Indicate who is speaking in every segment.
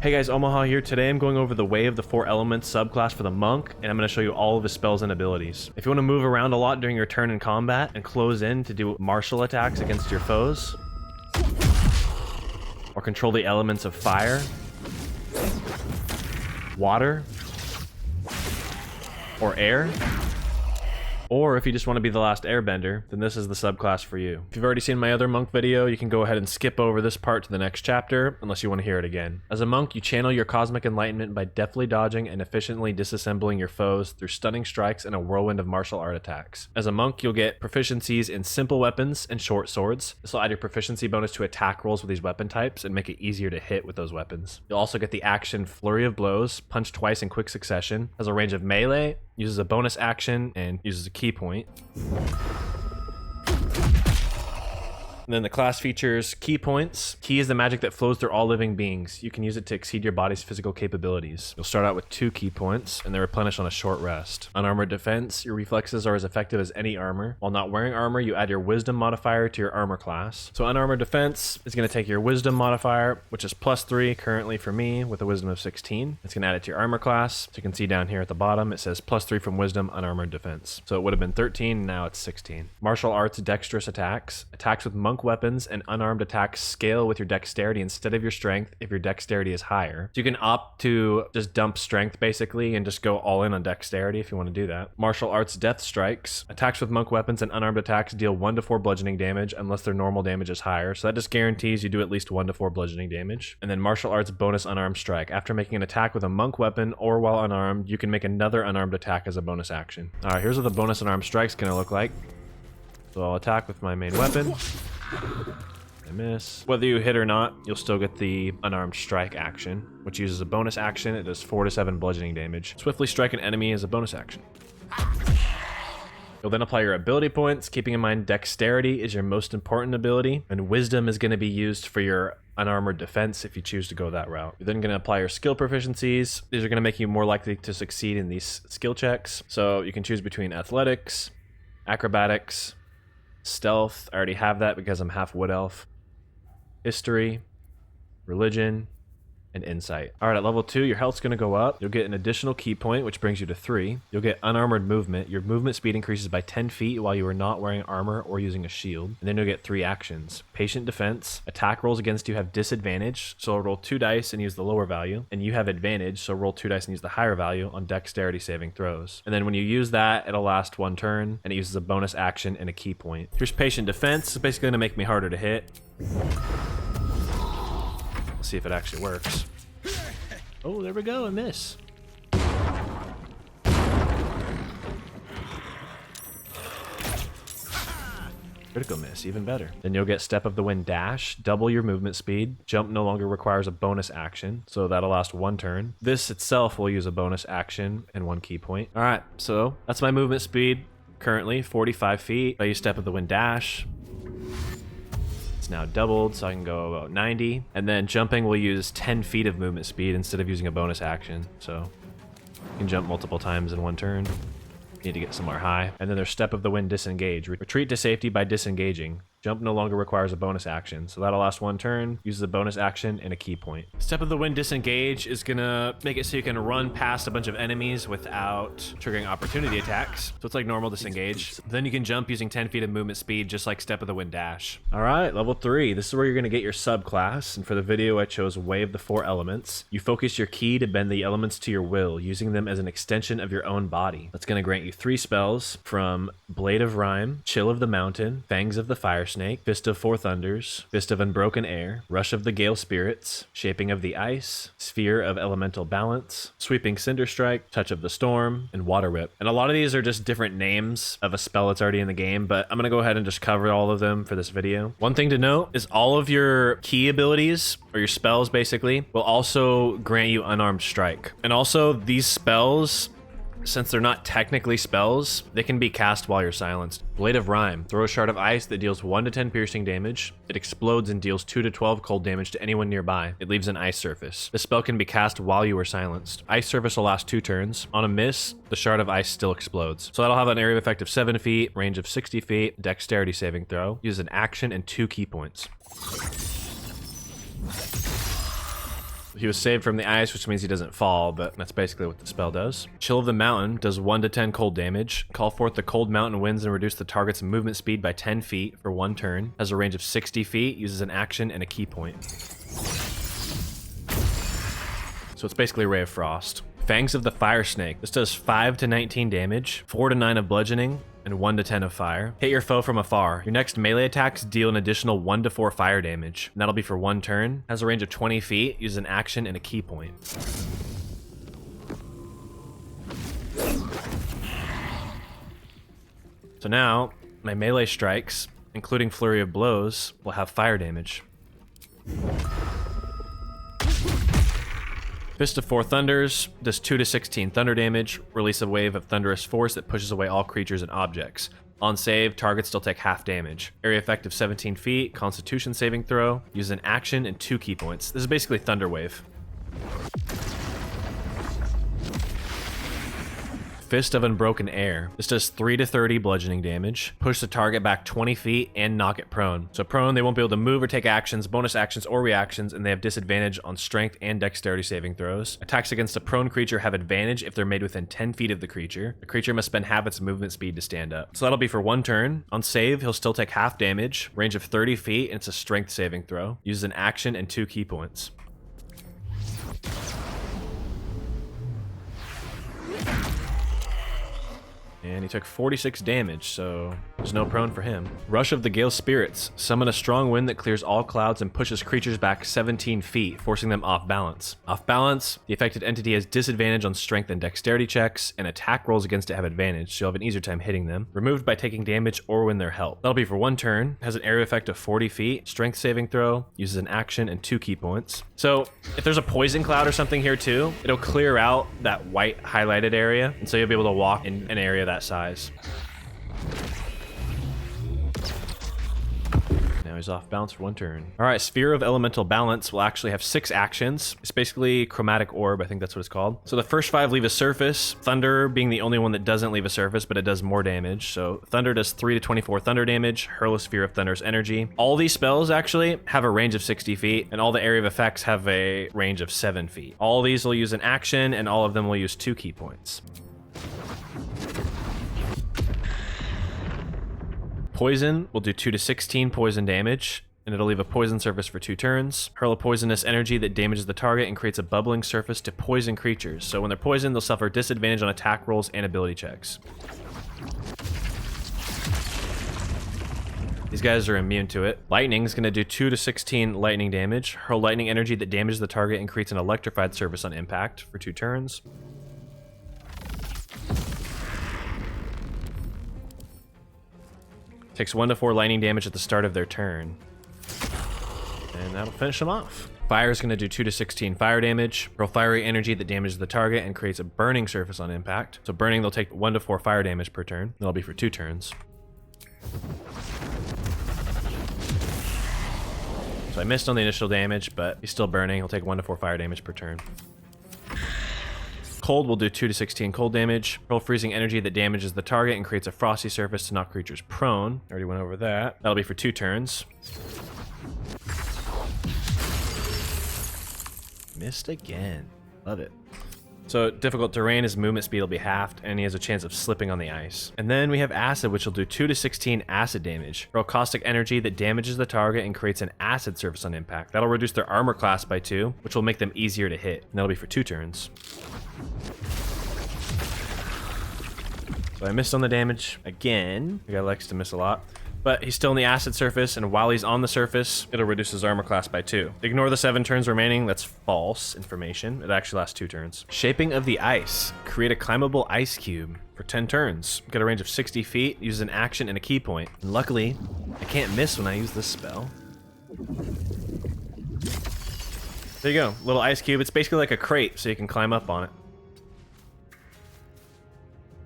Speaker 1: Hey guys, Omaha here. Today I'm going over the Way of the Four Elements subclass for the Monk, and I'm going to show you all of his spells and abilities. If you want to move around a lot during your turn in combat and close in to do martial attacks against your foes, or control the elements of fire, water, or air, or if you just want to be the last airbender, then this is the subclass for you. If you've already seen my other monk video, you can go ahead and skip over this part to the next chapter, unless you want to hear it again. As a monk, you channel your cosmic enlightenment by deftly dodging and efficiently disassembling your foes through stunning strikes and a whirlwind of martial art attacks. As a monk, you'll get proficiencies in simple weapons and short swords. This will add your proficiency bonus to attack rolls with these weapon types and make it easier to hit with those weapons. You'll also get the action Flurry of Blows, punch twice in quick succession, has a range of melee, uses a bonus action, and uses a key point. And then the class features key points. Key is the magic that flows through all living beings. You can use it to exceed your body's physical capabilities. You'll start out with 2 key points, and they're replenished on a short rest. Unarmored defense, your reflexes are as effective as any armor. While not wearing armor, you add your wisdom modifier to your armor class. So unarmored defense is going to take your wisdom modifier, which is +3 currently for me with a wisdom of 16. It's going to add it to your armor class. So you can see down here at the bottom, it says +3 from wisdom, unarmored defense. So it would have been 13, now it's 16. Martial arts dexterous attacks. Attacks with monk weapons and unarmed attacks scale with your dexterity instead of your strength if your dexterity is higher. So you can opt to just dump strength basically and just go all in on dexterity if you want to do that. Martial arts death strikes. Attacks with monk weapons and unarmed attacks deal 1 to 4 bludgeoning damage unless their normal damage is higher. So that just guarantees you do at least 1 to 4 bludgeoning damage. And then martial arts bonus unarmed strike. After making an attack with a monk weapon or while unarmed, you can make another unarmed attack as a bonus action. All right, here's what the bonus unarmed strike's gonna look like. So I'll attack with my main weapon. I miss. Whether you hit or not, you'll still get the unarmed strike action, which uses a bonus action. It does 4 to 7 bludgeoning damage. Swiftly strike an enemy as a bonus action. You'll then apply your ability points, keeping in mind dexterity is your most important ability, and wisdom is going to be used for your unarmored defense if you choose to go that route. You're then going to apply your skill proficiencies. These are going to make you more likely to succeed in these skill checks. So you can choose between athletics, acrobatics, stealth. I already have that because I'm half wood elf. History, religion, and insight. All right, at level 2, your health's going to go up. You'll get an additional key point, which brings you to 3. You'll get unarmored movement. Your movement speed increases by 10 feet while you are not wearing armor or using a shield. And then you'll get 3 actions. Patient defense. Attack rolls against you have disadvantage, so roll 2 dice and use the lower value. And you have advantage, so roll 2 dice and use the higher value on dexterity saving throws. And then when you use that, it'll last 1 turn, and it uses a bonus action and a key point. Here's patient defense. It's basically going to make me harder to hit. See if it actually works. Oh, there we go, a miss. Critical miss, even better. Then you'll get Step of the Wind Dash, double your movement speed. Jump no longer requires a bonus action, so that'll last 1 turn. This itself will use a bonus action and 1 key point. All right, so that's my movement speed currently, 45 feet. I use Step of the Wind Dash. Now doubled, so I can go about 90, and then jumping will use 10 feet of movement speed instead of using a bonus action, so you can jump multiple times in 1 turn. Need to get somewhere high. And then there's Step of the Wind Disengage. Retreat to safety by disengaging. Jump no longer requires a bonus action, so that'll last 1 turn, uses a bonus action and a key point. Step of the Wind Disengage is gonna make it so you can run past a bunch of enemies without triggering opportunity attacks. So it's like normal disengage. Then you can jump using 10 feet of movement speed, just like Step of the Wind Dash. All right, level 3. This is where you're gonna get your subclass, and for the video I chose Way of the Four Elements. You focus your ki to bend the elements to your will, using them as an extension of your own body. That's gonna grant you 3 spells from Blade of Rime, Chill of the Mountain, Fangs of the Fire Snake, Fist of Four Thunders, Fist of Unbroken Air, Rush of the Gale Spirits, Shaping of the Ice, Sphere of Elemental Balance, Sweeping Cinder Strike, Touch of the Storm, and Water Whip. And a lot of these are just different names of a spell that's already in the game, but I'm gonna go ahead and just cover all of them for this video. One thing to note is all of your key abilities, or your spells basically, will also grant you Unarmed Strike. And also these spells, since they're not technically spells, they can be cast while you're silenced. Blade of Rime. Throw a shard of ice that deals 1 to 10 piercing damage. It explodes and deals 2 to 12 cold damage to anyone nearby. It leaves an ice surface. This spell can be cast while you are silenced. Ice surface will last 2 turns. On a miss, the shard of ice still explodes. So that'll have an area of effect of 7 feet, range of 60 feet, dexterity saving throw. Use an action and 2 key points. He was saved from the ice, which means he doesn't fall, but that's basically what the spell does. Chill of the Mountain does 1 to 10 cold damage. Call forth the cold mountain winds and reduce the target's movement speed by 10 feet for 1 turn. Has a range of 60 feet, uses an action and a key point. So it's basically Ray of Frost. Fangs of the Fire Snake. This does 5 to 19 damage, 4 to 9 of bludgeoning, and 1 to 10 of fire. Hit your foe from afar. Your next melee attacks deal an additional 1 to 4 fire damage. And that'll be for 1 turn. Has a range of 20 feet, uses an action and a key point. So now, my melee strikes, including Flurry of Blows, will have fire damage. Fist of Four Thunders does 2 to 16 thunder damage. Release a wave of thunderous force that pushes away all creatures and objects. On save, targets still take half damage. Area effect of 17 feet, Constitution saving throw. Use an action and 2 key points. This is basically Thunder Wave. Fist of Unbroken Air. This does 3 to 30 bludgeoning damage. Push the target back 20 feet and knock it prone. So prone, they won't be able to move or take actions, bonus actions, or reactions, and they have disadvantage on strength and dexterity saving throws. Attacks against a prone creature have advantage if they're made within 10 feet of the creature. The creature must spend half its movement speed to stand up. So that'll be for 1 turn. On save, he'll still take half damage, range of 30 feet, and it's a strength saving throw. Uses an action and 2 key points. And he took 46 damage, so there's no prone for him. Rush of the Gale Spirits. Summon a strong wind that clears all clouds and pushes creatures back 17 feet, forcing them off balance. Off balance, the affected entity has disadvantage on strength and dexterity checks, and attack rolls against it have advantage, so you'll have an easier time hitting them. Removed by taking damage or when they're helped. That'll be for 1 turn. Has an area effect of 40 feet, strength saving throw, uses an action and 2 key points. So if there's a poison cloud or something here too, it'll clear out that white highlighted area, and so you'll be able to walk in an area that size. Now he's off balance for 1 turn. All right, Sphere of Elemental Balance will actually have 6 actions. It's basically Chromatic Orb, I think that's what it's called. So the first 5 leave a surface, Thunder being the only one that doesn't leave a surface, but it does more damage. So Thunder does 3 to 24 thunder damage, hurl a Sphere of Thunder's energy. All these spells actually have a range of 60 feet, and all the area of effects have a range of 7 feet. All these will use an action, and all of them will use 2 key points. Poison will do 2 to 16 poison damage, and it'll leave a poison surface for 2 turns. Hurl a poisonous energy that damages the target and creates a bubbling surface to poison creatures. So when they're poisoned, they'll suffer disadvantage on attack rolls and ability checks. These guys are immune to it. Lightning is going to do 2 to 16 lightning damage. Hurl lightning energy that damages the target and creates an electrified surface on impact for 2 turns. Takes 1 to 4 lightning damage at the start of their turn. And that'll finish them off. Fire is going to do 2 to 16 fire damage. Roll fiery energy that damages the target and creates a burning surface on impact. So burning, they'll take 1 to 4 fire damage per turn. That'll be for 2 turns. So I missed on the initial damage, but he's still burning. He'll take 1 to 4 fire damage per turn. Cold will do 2 to 16 cold damage. Roll freezing energy that damages the target and creates a frosty surface to knock creatures prone. Already went over that. That'll be for 2 turns. Missed again. Love it. So difficult terrain, his movement speed will be halved, and he has a chance of slipping on the ice. And then we have Acid, which will do 2 to 16 acid damage. Roll caustic energy that damages the target and creates an acid surface on impact. That'll reduce their armor class by 2, which will make them easier to hit. And that'll be for 2 turns. So I missed on the damage again. The guy likes to miss a lot. But he's still in the acid surface, and while he's on the surface, it'll reduce his armor class by 2. Ignore the 7 turns remaining. That's false information. It actually lasts 2 turns. Shaping of the Ice. Create a climbable ice cube for 10 turns. Get a range of 60 feet, use an action and a key point. And luckily, I can't miss when I use this spell. There you go, little ice cube. It's basically like a crate, so you can climb up on it.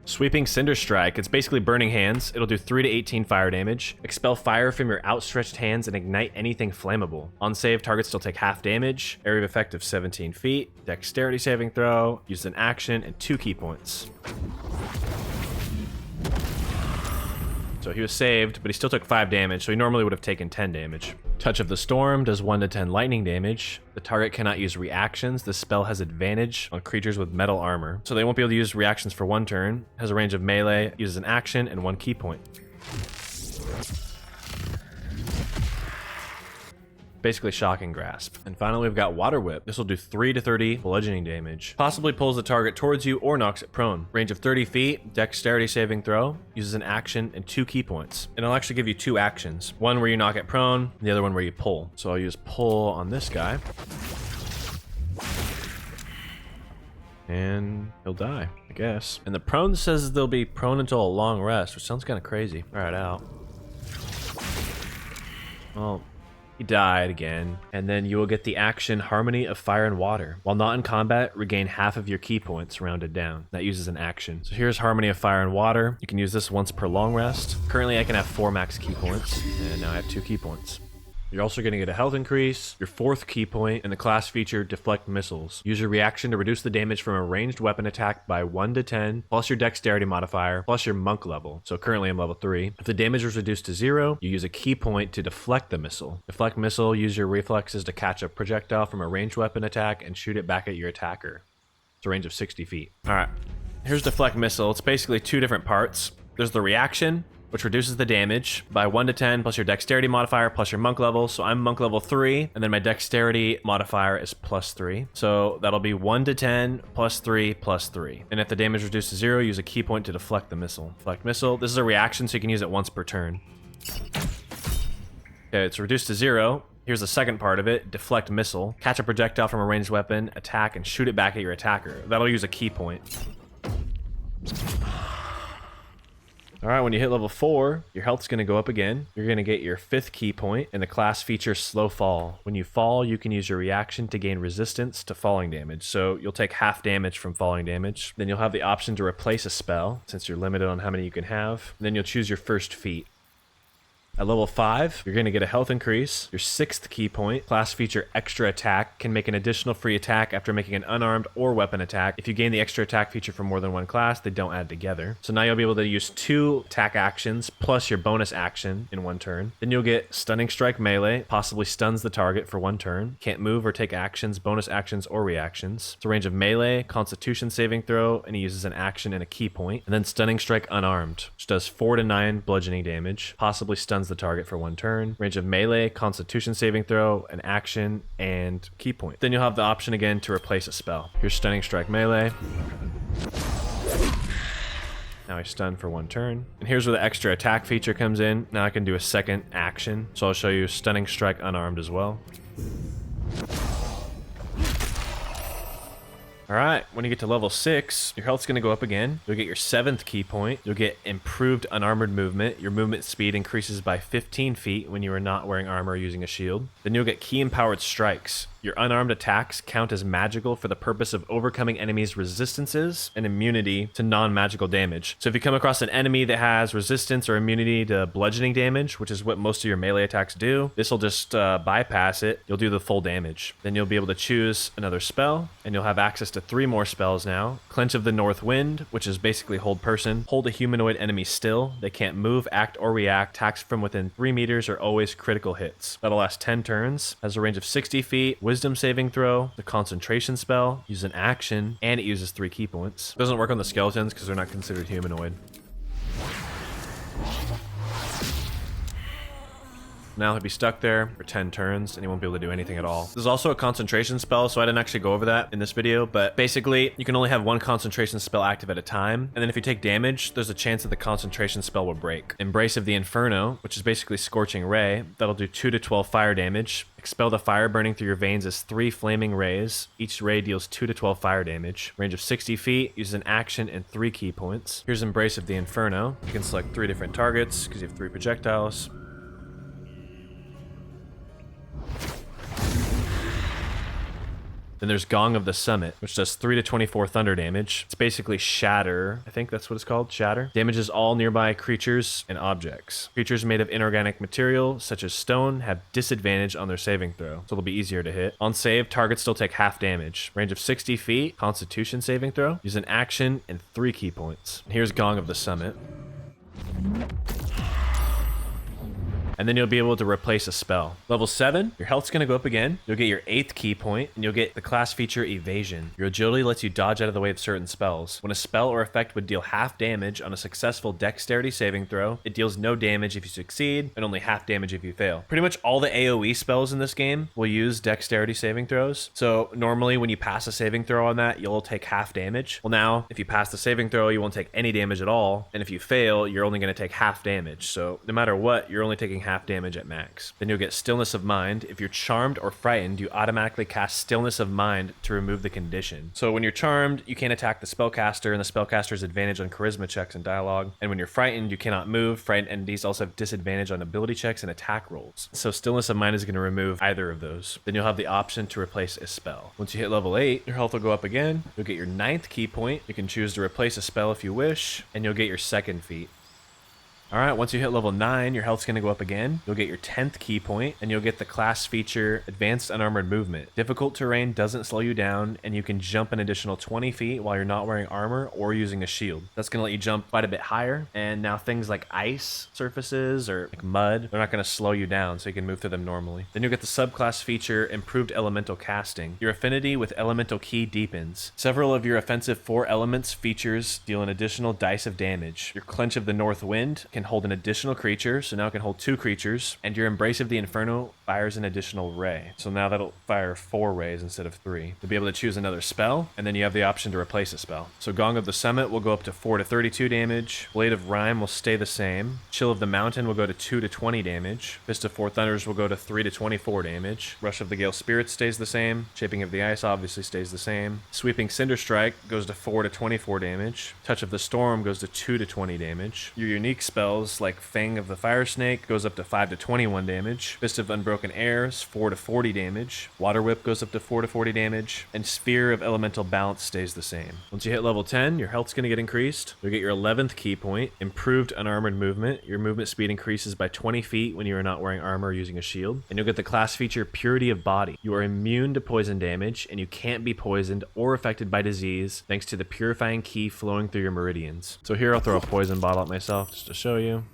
Speaker 1: Sweeping Cinder Strike. It's basically Burning Hands. It'll do 3 to 18 fire damage. Expel fire from your outstretched hands and ignite anything flammable. On save, targets still take half damage. Area of effect of 17 feet. Dexterity saving throw. Use an action and 2 key points. So he was saved, but he still took 5 damage, so he normally would have taken 10 damage. Touch of the Storm does 1 to 10 lightning damage. The target cannot use reactions. This spell has advantage on creatures with metal armor. So they won't be able to use reactions for 1 turn. Has a range of melee, uses an action, and 1 key point. Basically Shocking Grasp. And finally, we've got Water Whip. This will do 3 to 30 bludgeoning damage. Possibly pulls the target towards you or knocks it prone. Range of 30 feet, dexterity saving throw, uses an action and 2 key points. And I'll actually give you 2 actions. One where you knock it prone, and the other one where you pull. So I'll use pull on this guy. And he'll die, I guess. And the prone says they'll be prone until a long rest, which sounds kind of crazy. All right, out. Well, he died again, and then you will get the action Harmony of Fire and Water. While not in combat, regain half of your key points rounded down. That uses an action. So here's Harmony of Fire and Water. You can use this once per long rest. Currently, I can have 4 max key points, and now I have 2 key points. You're also going to get a health increase, your 4th key point, and the class feature Deflect Missiles. Use your reaction to reduce the damage from a ranged weapon attack by 1 to 10, plus your dexterity modifier, plus your monk level. So currently I'm level 3. If the damage is reduced to 0, you use a key point to deflect the missile. Deflect Missile, use your reflexes to catch a projectile from a ranged weapon attack and shoot it back at your attacker. It's a range of 60 feet. All right, here's Deflect Missile. It's basically 2 different parts. There's the reaction, which reduces the damage by 1 to 10 plus your dexterity modifier plus your monk level. So I'm monk level 3, and then my dexterity modifier is plus 3. So that'll be 1 to 10 plus 3 plus 3. And if the damage is reduced to 0, use a key point to deflect the missile. Deflect Missile. This is a reaction, so you can use it once per turn. Okay, it's reduced to 0. Here's the second part of it, Deflect Missile. Catch a projectile from a ranged weapon, attack, and shoot it back at your attacker. That'll use a key point. All right, when you hit level 4, your health's going to go up again. You're going to get your 5th key point, and the class feature Slow Fall. When you fall, you can use your reaction to gain resistance to falling damage. So you'll take half damage from falling damage. Then you'll have the option to replace a spell, since you're limited on how many you can have. And then you'll choose your first feat. At level 5, you're going to get a health increase. Your 6th key point, class feature Extra Attack, can make an additional free attack after making an unarmed or weapon attack. If you gain the extra attack feature from more than one class, they don't add together. So now you'll be able to use 2 attack actions plus your bonus action in 1 turn. Then you'll get Stunning Strike Melee, possibly stuns the target for 1 turn. Can't move or take actions, bonus actions, or reactions. It's a range of melee, Constitution saving throw, and he uses an action and a key point. And then Stunning Strike Unarmed, which does 4 to 9 bludgeoning damage, possibly stuns the target for 1 turn. Range of melee, Constitution saving throw, an action, and key point. Then you'll have the option again to replace a spell. Here's Stunning Strike Melee. Now I stun for 1 turn. And here's where the extra attack feature comes in. Now I can do a second action. So I'll show you Stunning Strike Unarmed as well. All right, when you get to level 6, your health's going to go up again. You'll get your 7th key point. You'll get improved unarmored movement. Your movement speed increases by 15 feet when you are not wearing armor or using a shield. Then you'll get key empowered strikes. Your unarmed attacks count as magical for the purpose of overcoming enemies' resistances and immunity to non-magical damage. So if you come across an enemy that has resistance or immunity to bludgeoning damage, which is what most of your melee attacks do, this will just bypass it. You'll do the full damage. Then you'll be able to choose another spell, and you'll have access to 3 more spells now. Clench of the North Wind, which is basically hold person. Hold a humanoid enemy still. They can't move, act, or react. Attacks from within 3 meters are always critical hits. That'll last 10 turns. Has a range of 60 feet. Wisdom saving throw, the concentration spell, use an action, and it uses 3 key points. Doesn't work on the skeletons because they're not considered humanoid. Now he'll be stuck there for 10 turns and he won't be able to do anything at all. There's also a concentration spell, so I didn't actually go over that in this video, but basically you can only have 1 concentration spell active at a time. And then if you take damage, there's a chance that the concentration spell will break. Embrace of the Inferno, which is basically Scorching Ray, that'll do 2 to 12 fire damage. Expel the fire burning through your veins as 3 flaming rays. Each ray deals 2 to 12 fire damage. Range of 60 feet, uses an action and 3 key points. Here's Embrace of the Inferno. You can select 3 different targets because you have 3 projectiles. Then there's Gong of the Summit, which does 3 to 24 thunder damage. It's basically Shatter. I think that's what it's called, Shatter. Damages all nearby creatures and objects. Creatures made of inorganic material, such as stone, have disadvantage on their saving throw, so it'll be easier to hit. On save, targets still take half damage. Range of 60 feet, Constitution saving throw. Use an action and 3 key points. And here's Gong of the Summit. and then you'll be able to replace a spell. Level 7, your health's going to go up again. You'll get your 8th key point, and you'll get the class feature Evasion. Your agility lets you dodge out of the way of certain spells. When a spell or effect would deal half damage on a successful dexterity saving throw, it deals no damage if you succeed, and only half damage if you fail. Pretty much all the AoE spells in this game will use dexterity saving throws. So normally when you pass a saving throw on that, you'll take half damage. Well, now if you pass the saving throw, you won't take any damage at all, and if you fail, you're only going to take half damage. So no matter what, you're only taking half damage at max. Then you'll get Stillness of Mind. If you're charmed or frightened, you automatically cast Stillness of Mind to remove the condition. So when you're charmed, you can't attack the spellcaster, and the spellcaster's advantage on charisma checks and dialogue. And when you're frightened, you cannot move. Frightened entities also have disadvantage on ability checks and attack rolls. So Stillness of Mind is going to remove either of those. Then you'll have the option to replace a spell. Once you hit level 8, your health will go up again. You'll get your 9th key point. You can choose to replace a spell if you wish, and you'll get your 2nd feat. Alright, once you hit level 9, your health's going to go up again. You'll get your 10th key point, and you'll get the class feature Advanced Unarmored Movement. Difficult terrain doesn't slow you down, and you can jump an additional 20 feet while you're not wearing armor or using a shield. That's going to let you jump quite a bit higher, and now things like ice surfaces or like mud, they're not going to slow you down, so you can move through them normally. Then you'll get the subclass feature Improved Elemental Casting. Your affinity with Elemental Ki deepens. Several of your offensive 4 elements features deal an additional dice of damage. Your Clench of the North Wind can hold an additional creature, so now it can hold 2 creatures, and your Embrace of the Inferno fires an additional ray. So now that'll fire 4 rays instead of 3. You'll be able to choose another spell, and then you have the option to replace a spell. So Gong of the Summit will go up to 4 to 32 damage. Blade of Rime will stay the same. Chill of the Mountain will go to 2 to 20 damage. Fist of Four Thunders will go to 3 to 24 damage. Rush of the Gale Spirit stays the same. Shaping of the Ice obviously stays the same. Sweeping Cinder Strike goes to 4 to 24 damage. Touch of the Storm goes to 2 to 20 damage. Your unique spells like Fang of the Fire Snake goes up to 5 to 21 damage. Fist of Unbroken Air is 4 to 40 damage. Water Whip goes up to 4 to 40 damage. And Sphere of Elemental Balance stays the same. Once you hit level 10, your health's going to get increased. You'll get your 11th key point, Improved Unarmored Movement. Your movement speed increases by 20 feet when you are not wearing armor or using a shield. And you'll get the class feature Purity of Body. You are immune to poison damage, and you can't be poisoned or affected by disease thanks to the purifying ki flowing through your meridians. So here I'll throw a poison bottle at myself just to show you.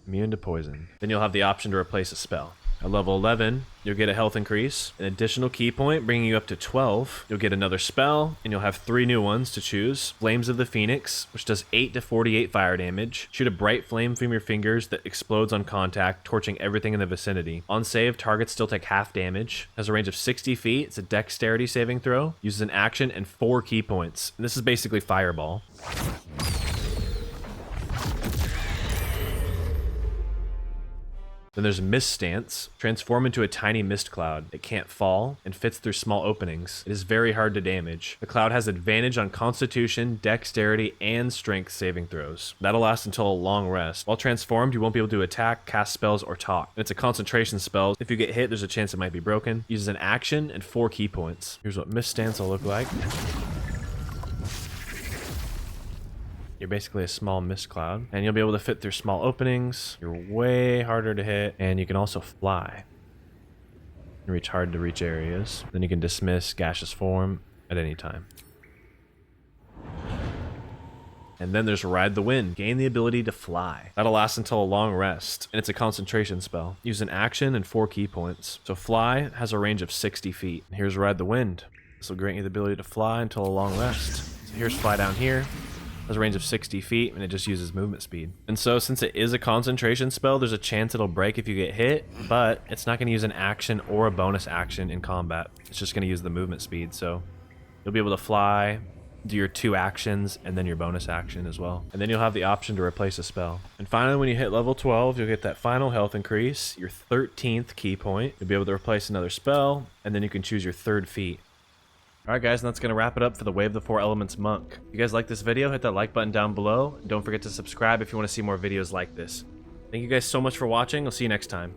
Speaker 1: Immune to poison. Then you'll have the option to replace a spell. At level 11, you'll get a health increase, an additional key point bringing you up to 12. You'll get another spell, and you'll have 3 new ones to choose. Flames of the Phoenix, which does 8 to 48 fire damage. Shoot a bright flame from your fingers that explodes on contact, torching everything in the vicinity. On save, targets still take half damage. Has a range of 60 feet. It's a dexterity saving throw. Uses an action and 4 key points. And this is basically Fireball. Then there's Mist Stance. Transform into a tiny mist cloud. It can't fall and fits through small openings. It is very hard to damage. The cloud has advantage on Constitution, Dexterity, and Strength saving throws. That'll last until a long rest. While transformed, you won't be able to attack, cast spells, or talk. And it's a concentration spell. If you get hit, there's a chance it might be broken. Uses an action and 4 key points. Here's what Mist Stance will look like. You're basically a small mist cloud, and you'll be able to fit through small openings. You're way harder to hit, and you can also fly. You reach hard to reach areas. Then you can dismiss gaseous form at any time. And then there's Ride the Wind. Gain the ability to fly. That'll last until a long rest, and it's a concentration spell. Use an action and 4 key points. So fly has a range of 60 feet. And here's Ride the Wind. This will grant you the ability to fly until a long rest. So here's Fly down here. Has a range of 60 feet, and it just uses movement speed. And so since it is a concentration spell, there's a chance it'll break if you get hit, but it's not going to use an action or a bonus action in combat. It's just going to use the movement speed, so you'll be able to fly, do your 2 actions, and then your bonus action as well. And then you'll have the option to replace a spell. And finally, when you hit level 12, you'll get that final health increase, your 13th key point. You'll be able to replace another spell, and then you can choose your 3rd feat. Alright guys, and that's going to wrap it up for the Way of the Four Elements Monk. If you guys like this video, hit that like button down below. And don't forget to subscribe if you want to see more videos like this. Thank you guys so much for watching. I'll see you next time.